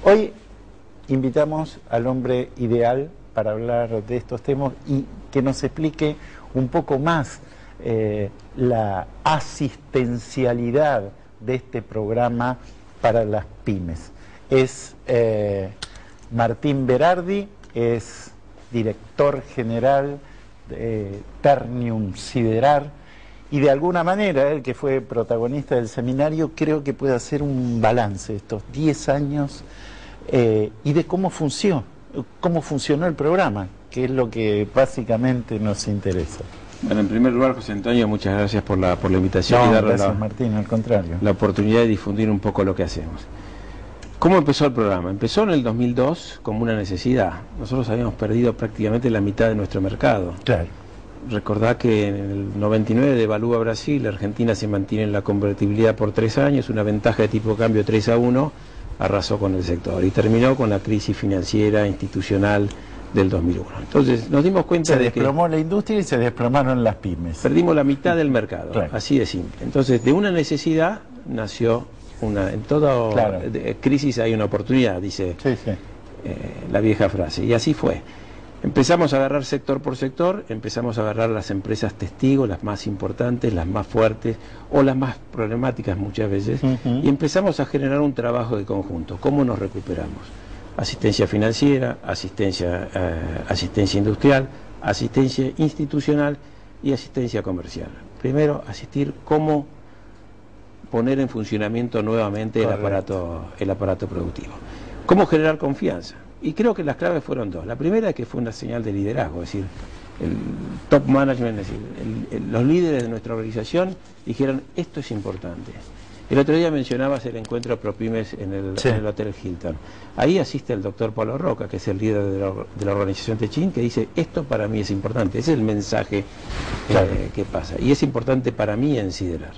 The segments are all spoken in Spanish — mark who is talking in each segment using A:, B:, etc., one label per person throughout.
A: Hoy invitamos al hombre ideal para hablar de estos temas y que nos explique un poco más la asistencialidad de este programa para las pymes. Es Martín Berardi, es director general de Ternium Siderar, y de alguna manera, el que fue protagonista del seminario, creo que puede hacer un balance de estos 10 años y de cómo funcionó el programa, que es lo que básicamente nos interesa.
B: Bueno, en primer lugar, José Antonio, muchas gracias por la invitación y darnos
A: Martín, al contrario,
B: la oportunidad de difundir un poco lo que hacemos. ¿Cómo empezó el programa? Empezó en el 2002 como una necesidad. Nosotros habíamos perdido prácticamente la mitad de nuestro mercado.
A: Claro.
B: Recordá que en el 99 devalúa Brasil, Argentina se mantiene en la convertibilidad por 3 años, una ventaja de tipo de cambio 3-1, arrasó con el sector y terminó con la crisis financiera institucional del 2001. Entonces nos dimos cuenta de que
A: se desplomó la industria y se desplomaron las pymes.
B: Perdimos la mitad del mercado,
A: claro.
B: Así de simple. Entonces de una necesidad nació en toda
A: claro.
B: crisis hay una oportunidad, dice la vieja frase, y así fue. Empezamos a agarrar sector por sector, empezamos a agarrar las empresas testigos, las más importantes, las más fuertes o las más problemáticas muchas veces, y empezamos a generar un trabajo de conjunto. ¿Cómo nos recuperamos? Asistencia financiera, asistencia industrial, asistencia institucional y asistencia comercial. Primero, asistir cómo poner en funcionamiento nuevamente el aparato productivo. ¿Cómo generar confianza? Y creo que las claves fueron dos. La primera es que fue una señal de liderazgo, es decir, el top management, es decir, los líderes de nuestra organización dijeron, esto es importante. El otro día mencionabas el encuentro ProPymes en el Hotel Hilton. Ahí asiste el doctor Pablo Roca, que es el líder de la organización Techin, que dice, esto para mí es importante. Ese es el mensaje que pasa. Y es importante para mí en Siderar.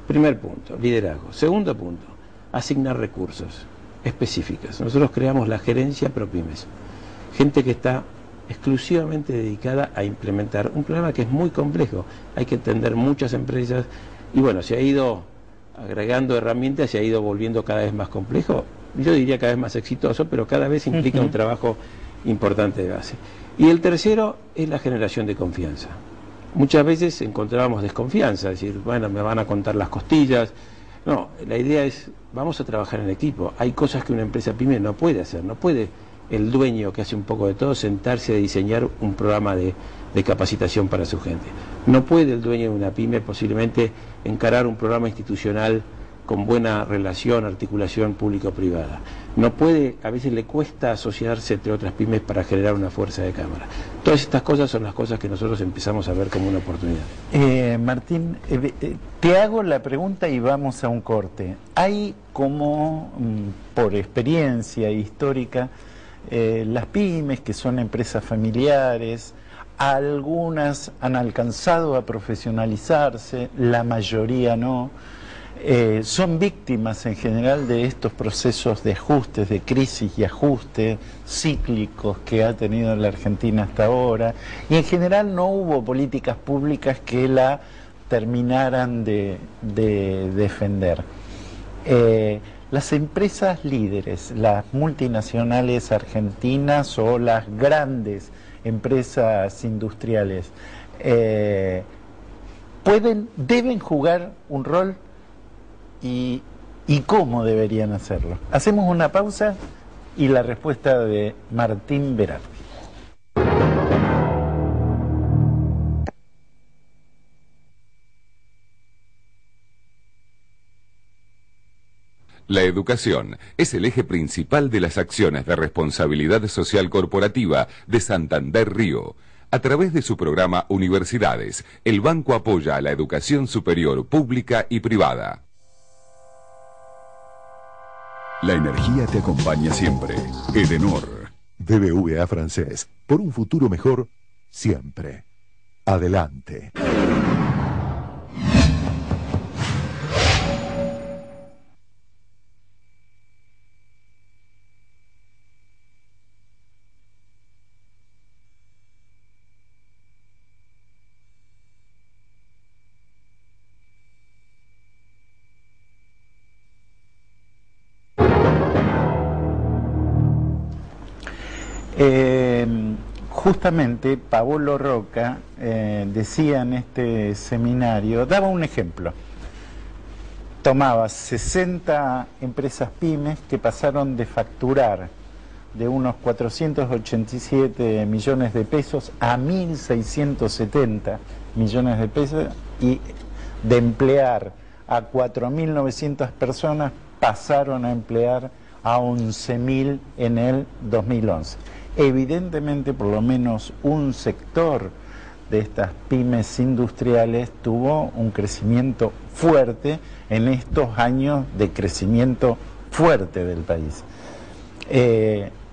B: Primer punto, liderazgo. Segundo punto, asignar recursos específicas. Nosotros creamos la gerencia ProPymes, gente que está exclusivamente dedicada a implementar un programa que es muy complejo, hay que entender muchas empresas y bueno, se ha ido agregando herramientas, se ha ido volviendo cada vez más complejo, yo diría cada vez más exitoso, pero cada vez implica un trabajo importante de base. Y el tercero es la generación de confianza. Muchas veces encontrábamos desconfianza, es decir, bueno, me van a contar las costillas. No, la idea es, vamos a trabajar en equipo. Hay cosas que una empresa pyme no puede hacer. No puede el dueño que hace un poco de todo sentarse a diseñar un programa de capacitación para su gente. No puede el dueño de una pyme posiblemente encarar un programa institucional con buena relación, articulación público-privada. No puede, a veces le cuesta asociarse entre otras pymes para generar una fuerza de cámara. Todas estas cosas son las cosas que nosotros empezamos a ver como una oportunidad.
A: Martín, te hago la pregunta y vamos a un corte. Hay como, por experiencia histórica, las pymes, que son empresas familiares, algunas han alcanzado a profesionalizarse, la mayoría no. Son víctimas en general de estos procesos de ajustes, de crisis y ajustes cíclicos que ha tenido la Argentina hasta ahora, y en general no hubo políticas públicas que la terminaran de defender. Las empresas líderes, las multinacionales argentinas o las grandes empresas industriales, deben jugar un rol. ¿Y cómo deberían hacerlo? Hacemos una pausa y la respuesta de Martín Berardi.
C: La educación es el eje principal de las acciones de responsabilidad social corporativa de Santander Río. A través de su programa Universidades, el banco apoya a la educación superior pública y privada.
D: La energía te acompaña siempre. Edenor. BBVA Francés. Por un futuro mejor, siempre. Adelante.
A: Justamente Paolo Roca decía en este seminario, daba un ejemplo. Tomaba 60 empresas pymes que pasaron de facturar de unos 487 millones de pesos a 1.670 millones de pesos y de emplear a 4.900 personas pasaron a emplear a 11.000 en el 2011. Evidentemente, por lo menos un sector de estas pymes industriales tuvo un crecimiento fuerte en estos años de crecimiento fuerte del país.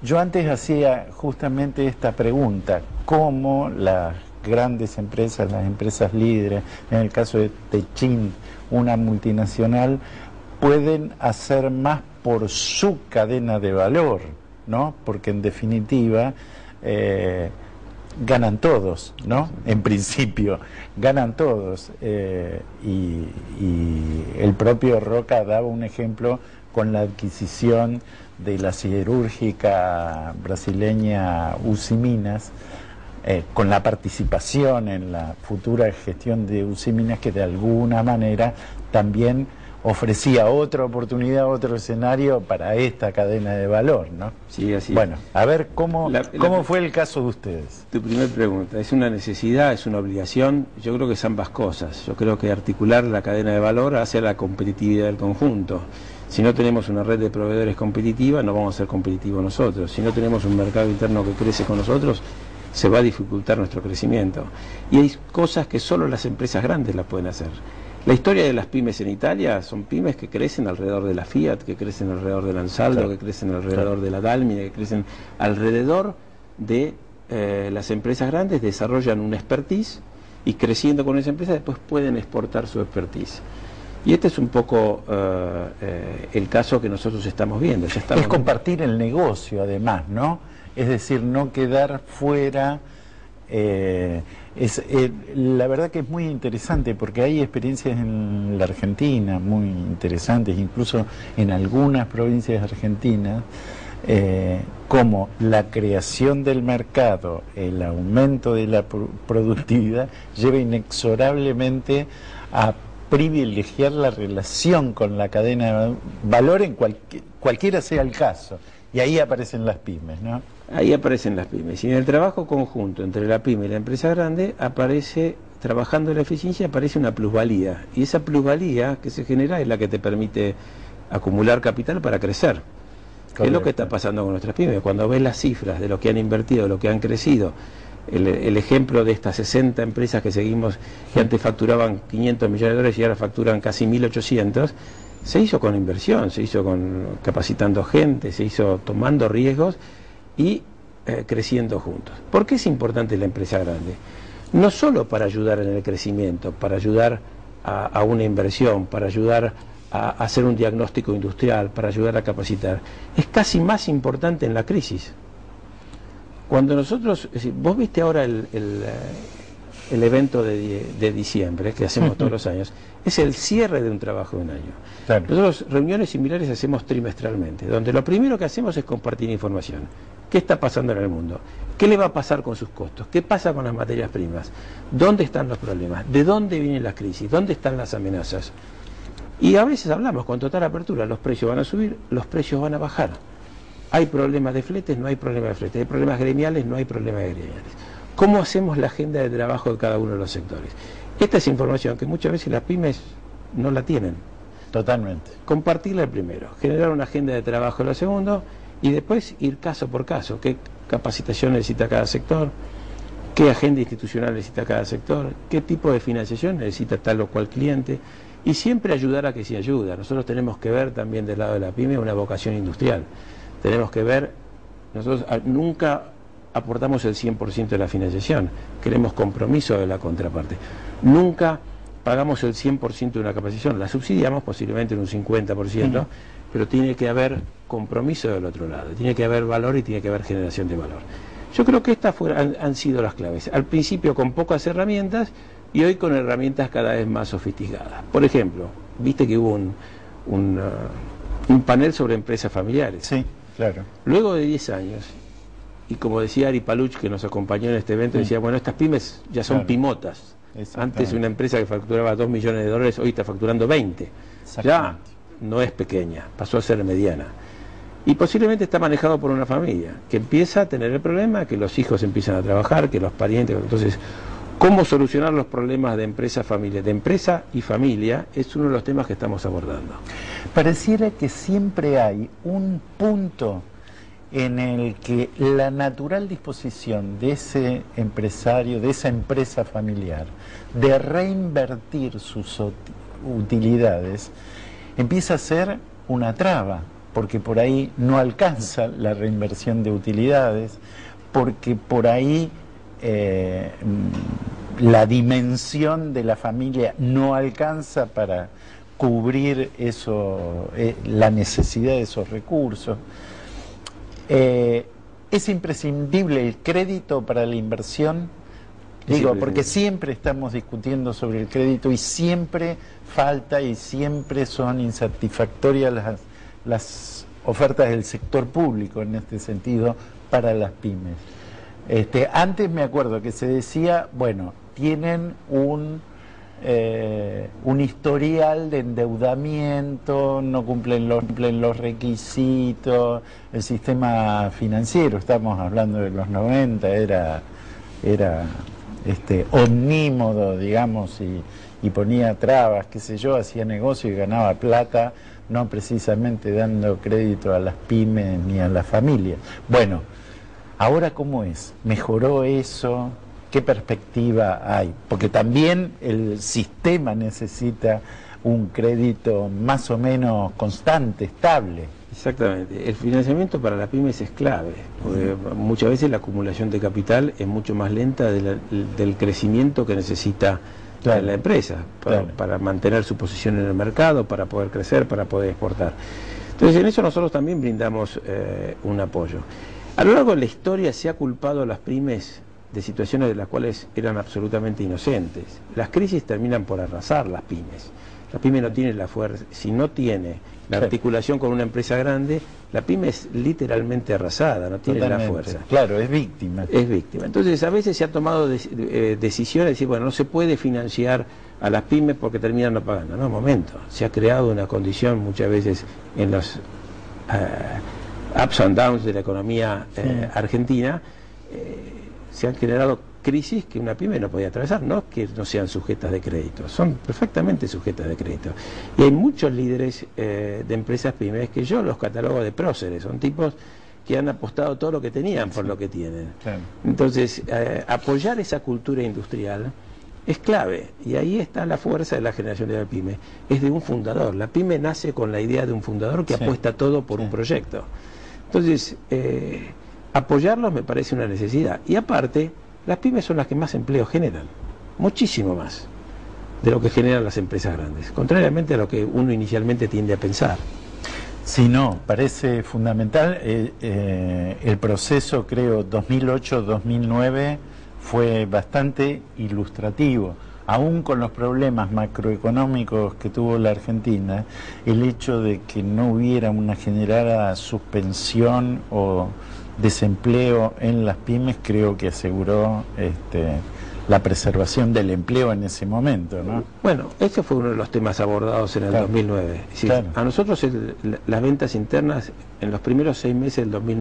A: Yo antes hacía justamente esta pregunta, ¿cómo las grandes empresas, las empresas líderes, en el caso de Techint, una multinacional, pueden hacer más por su cadena de valor, ¿no? Porque en definitiva ganan todos, ¿no? En principio, ganan todos. Y el propio Roca daba un ejemplo con la adquisición de la siderúrgica brasileña Usiminas, con la participación en la futura gestión de Usiminas, que de alguna manera también ofrecía otra oportunidad, otro escenario para esta cadena de valor, ¿no?
B: Sí, así.
A: Bueno, a ver, ¿cómo fue el caso de ustedes?
B: Tu primera pregunta, ¿es una necesidad, es una obligación? Yo creo que es ambas cosas. Yo creo que articular la cadena de valor hacia la competitividad del conjunto. Si no tenemos una red de proveedores competitiva, no vamos a ser competitivos nosotros. Si no tenemos un mercado interno que crece con nosotros, se va a dificultar nuestro crecimiento. Y hay cosas que solo las empresas grandes las pueden hacer. La historia de las pymes en Italia son pymes que crecen alrededor de la Fiat, que crecen alrededor del Ansaldo, que crecen alrededor de la Dalmine, que crecen alrededor de las empresas grandes, desarrollan un expertise y creciendo con esa empresa después pueden exportar su expertise. Y este es un poco el caso que nosotros estamos viendo. Ya estamos
A: compartir el negocio además, ¿no? Es decir, no quedar fuera. La verdad que es muy interesante porque hay experiencias en la Argentina muy interesantes, incluso en algunas provincias argentinas, como la creación del mercado, el aumento de la productividad lleva inexorablemente a privilegiar la relación con la cadena de valor en cualquiera sea el caso. Y ahí aparecen las pymes, ¿no?
B: Ahí aparecen las pymes. Y en el trabajo conjunto entre la pyme y la empresa grande aparece, trabajando en la eficiencia, aparece una plusvalía. Y esa plusvalía que se genera es la que te permite acumular capital para crecer. Correcto. Es lo que está pasando con nuestras pymes. Cuando ves las cifras de lo que han invertido, de lo que han crecido, el ejemplo de estas 60 empresas que seguimos, que antes facturaban 500 millones de dólares y ahora facturan casi 1.800, se hizo con inversión, se hizo con capacitando gente, se hizo tomando riesgos y creciendo juntos. ¿Por qué es importante la empresa grande? No solo para ayudar en el crecimiento, para ayudar a una inversión, para ayudar a hacer un diagnóstico industrial, para ayudar a capacitar. Es casi más importante en la crisis. Cuando nosotros, es decir, vos viste ahora el evento de diciembre que hacemos todos los años, es el cierre de un trabajo de un año. Claro. Nosotros reuniones similares hacemos trimestralmente, donde lo primero que hacemos es compartir información. ¿Qué está pasando en el mundo? ¿Qué le va a pasar con sus costos? ¿Qué pasa con las materias primas? ¿Dónde están los problemas? ¿De dónde vienen las crisis? ¿Dónde están las amenazas? Y a veces hablamos con total apertura, los precios van a subir, los precios van a bajar. Hay problemas de fletes, no hay problemas de fletes. Hay problemas gremiales, no hay problemas gremiales. ¿Cómo hacemos la agenda de trabajo de cada uno de los sectores? Esta es información que muchas veces las pymes no la tienen.
A: Totalmente.
B: Compartirla primero, generar una agenda de trabajo lo segundo y después ir caso por caso. ¿Qué capacitación necesita cada sector? ¿Qué agenda institucional necesita cada sector? ¿Qué tipo de financiación necesita tal o cual cliente? Y siempre ayudar a que se ayuda. Nosotros tenemos que ver también del lado de la pyme una vocación industrial. Tenemos que ver, nosotros nunca aportamos el 100% de la financiación, queremos compromiso de la contraparte. Nunca pagamos el 100% de una capacitación, la subsidiamos posiblemente en un 50%, pero tiene que haber compromiso del otro lado, tiene que haber valor y tiene que haber generación de valor. Yo creo que estas han sido las claves. Al principio con pocas herramientas y hoy con herramientas cada vez más sofisticadas. Por ejemplo, viste que hubo un panel sobre empresas familiares.
A: Sí, claro.
B: Luego de 10 años, y como decía Ari Paluch, que nos acompañó en este evento, decía, bueno, estas pymes ya son pimotas. Antes una empresa que facturaba $2 millones, hoy está facturando 20. Ya no es pequeña, pasó a ser mediana. Y posiblemente está manejado por una familia que empieza a tener el problema, que los hijos empiezan a trabajar, que los parientes... Entonces, ¿cómo solucionar los problemas de empresa, familia? De empresa y familia es uno de los temas que estamos abordando.
A: Pareciera que siempre hay un punto en el que la natural disposición de ese empresario, de esa empresa familiar, de reinvertir sus utilidades, empieza a ser una traba, porque por ahí no alcanza la reinversión de utilidades, porque por ahí la dimensión de la familia no alcanza para cubrir eso, la necesidad de esos recursos. Es imprescindible el crédito para la inversión, digo, porque siempre estamos discutiendo sobre el crédito y siempre falta y siempre son insatisfactorias las ofertas del sector público en este sentido para las pymes. Antes me acuerdo que se decía, bueno, tienen un historial de endeudamiento, no cumplen los requisitos, el sistema financiero, estamos hablando de los 90, era omnímodo, digamos, y ponía trabas, qué sé yo, hacía negocio y ganaba plata, no precisamente dando crédito a las pymes ni a la familia. Bueno, ahora ¿cómo es? ¿Mejoró eso? ¿Qué perspectiva hay? Porque también el sistema necesita un crédito más o menos constante, estable.
B: Exactamente. El financiamiento para las pymes es clave, porque muchas veces la acumulación de capital es mucho más lenta del crecimiento que necesita la empresa para mantener su posición en el mercado, para poder crecer, para poder exportar. Entonces, en eso nosotros también brindamos un apoyo. A lo largo de la historia se ha culpado a las pymes de situaciones de las cuales eran absolutamente inocentes. Las crisis terminan por arrasar las pymes. La pyme no tiene la fuerza, si no tiene la articulación con una empresa grande, la pyme es literalmente arrasada, no tiene la fuerza.
A: Claro, es víctima.
B: Es víctima. Entonces a veces se ha tomado decisiones de decir, bueno, no se puede financiar a las pymes porque terminan no pagando. No, un momento, se ha creado una condición muchas veces en los ups and downs de la economía argentina, se han generado crisis que una pyme no podía atravesar, no que no sean sujetas de crédito, son perfectamente sujetas de crédito. Y hay muchos líderes de empresas pymes que yo los catalogo de próceres, son tipos que han apostado todo lo que tenían por lo que tienen. Claro. Entonces, apoyar esa cultura industrial es clave, y ahí está la fuerza de la generación de la pyme, es de un fundador. La pyme nace con la idea de un fundador que apuesta todo por un proyecto. Entonces, apoyarlos me parece una necesidad. Y aparte, las pymes son las que más empleo generan, muchísimo más de lo que generan las empresas grandes, contrariamente a lo que uno inicialmente tiende a pensar.
A: Sí, no, parece fundamental. El proceso, creo, 2008-2009 fue bastante ilustrativo. Aún con los problemas macroeconómicos que tuvo la Argentina, el hecho de que no hubiera una generada suspensión o desempleo en las pymes creo que aseguró la preservación del empleo en ese momento, ¿no?
B: Bueno, ese fue uno de los temas abordados en el 2009. Es decir, a nosotros las ventas internas en los primeros 6 meses del 2009